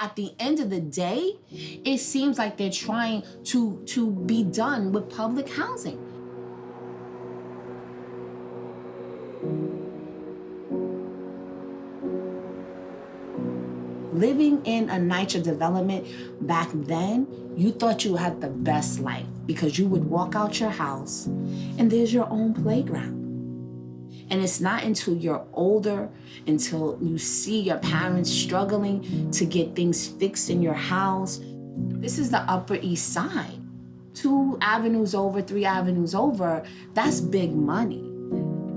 At the end of the day, it seems like they're trying to be done with public housing. Living in a NYCHA development back then, you thought you had the best life because you would walk out your house and there's your own playground. And it's not until you're older, until you see your parents struggling to get things fixed in your house. This is the Upper East Side. 2 avenues over, 3 avenues over, that's big money.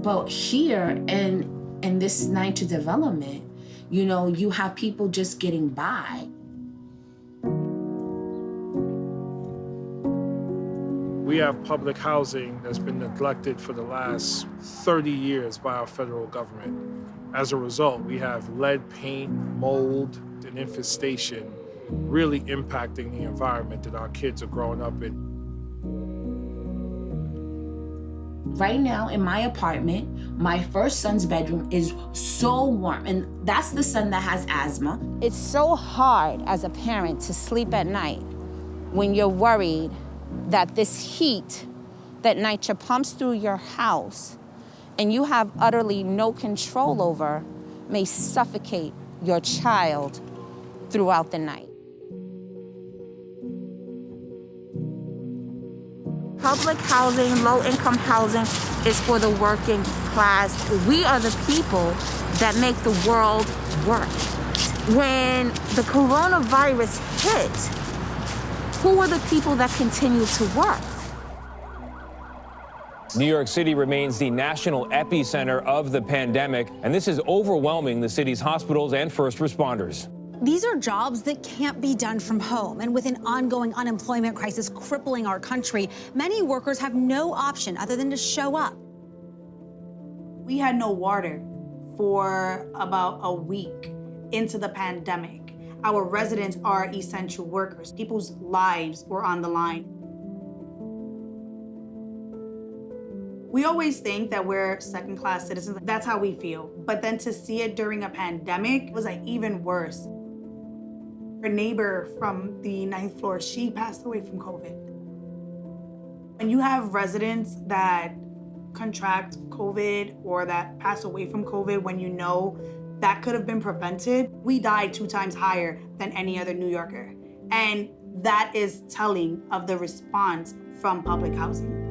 But here in this NYCHA development, you know, you have people just getting by. We have public housing that's been neglected for the last 30 years by our federal government. As a result, we have lead paint, mold, and infestation really impacting the environment that our kids are growing up in. Right now in my apartment, my first son's bedroom is so warm, and that's the son that has asthma. It's so hard as a parent to sleep at night when you're worried that this heat that NYCHA pumps through your house and you have utterly no control over may suffocate your child throughout the night. Public housing, low-income housing is for the working class. We are the people that make the world work. When the coronavirus hit, who are the people that continue to work? New York City remains the national epicenter of the pandemic, and this is overwhelming the city's hospitals and first responders. These are jobs that can't be done from home, and with an ongoing unemployment crisis crippling our country, many workers have no option other than to show up. We had no water for about a week into the pandemic. Our residents are essential workers. People's lives were on the line. We always think that we're second-class citizens. That's how we feel. But then to see it during a pandemic was like even worse. Our neighbor from the 9th floor, she passed away from COVID. When you have residents that contract COVID or that pass away from COVID when you know that could have been prevented, we died 2 times higher than any other New Yorker. And that is telling of the response from public housing.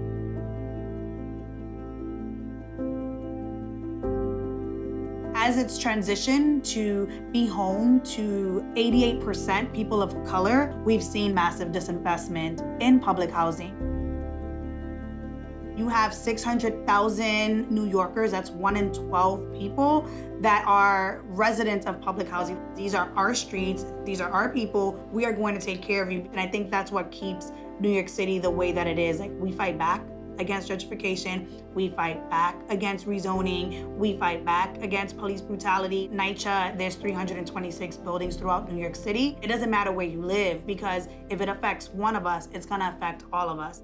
As it's transitioned to be home to 88% people of color, we've seen massive disinvestment in public housing. You have 600,000 New Yorkers, that's 1 in 12 people, that are residents of public housing. These are our streets, these are our people, we are going to take care of you. And I think that's what keeps New York City the way that it is. Like, we fight back against gentrification, we fight back against rezoning, we fight back against police brutality. NYCHA, there's 326 buildings throughout New York City. It doesn't matter where you live, because if it affects one of us, it's gonna affect all of us.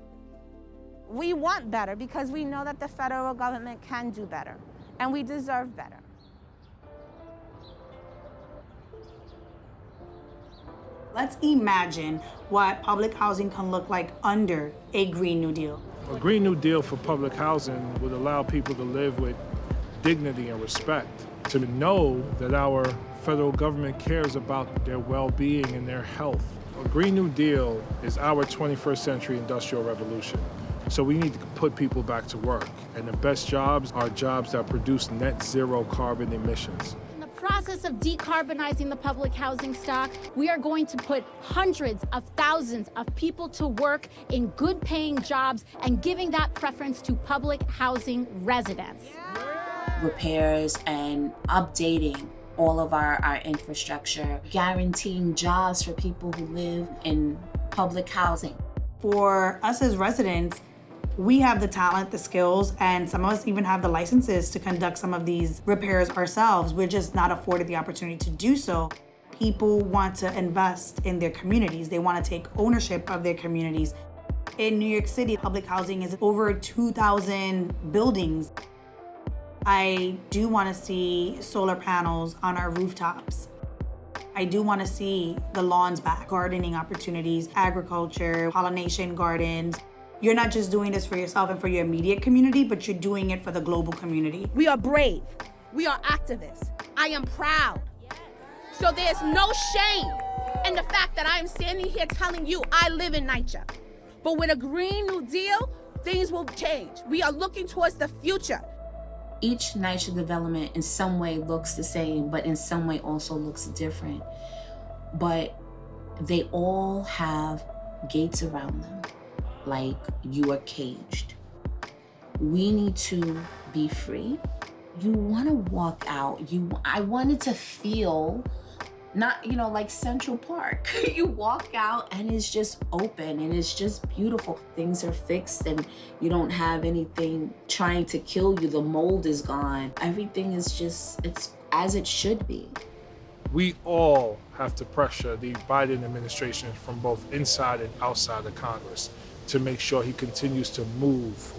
We want better because we know that the federal government can do better, and we deserve better. Let's imagine what public housing can look like under a Green New Deal. A Green New Deal for public housing would allow people to live with dignity and respect, to know that our federal government cares about their well-being and their health. A Green New Deal is our 21st century industrial revolution. So we need to put people back to work. And the best jobs are jobs that produce net zero carbon emissions. In the process of decarbonizing the public housing stock, we are going to put hundreds of thousands of people to work in good paying jobs and giving that preference to public housing residents. Repairs and updating all of our infrastructure, guaranteeing jobs for people who live in public housing. For us as residents, we have the talent, the skills, and some of us even have the licenses to conduct some of these repairs ourselves. We're just not afforded the opportunity to do so. People want to invest in their communities. They want to take ownership of their communities. In New York City, public housing is over 2,000 buildings. I do want to see solar panels on our rooftops. I do want to see the lawns back, gardening opportunities, agriculture, pollination gardens. You're not just doing this for yourself and for your immediate community, but you're doing it for the global community. We are brave. We are activists. I am proud. So there's no shame in the fact that I am standing here telling you I live in NYCHA. But with a Green New Deal, things will change. We are looking towards the future. Each NYCHA development in some way looks the same, but in some way also looks different. But they all have gates around them, like you are caged. We need to be free. You want to walk out. I wanted to feel not, like Central Park. You walk out and it's just open and it's just beautiful. Things are fixed and you don't have anything trying to kill you. The mold is gone. Everything is it's as it should be. We all have to pressure the Biden administration from both inside and outside of Congress to make sure he continues to move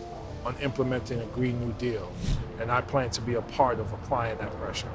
on implementing a Green New Deal. And I plan to be a part of applying that pressure.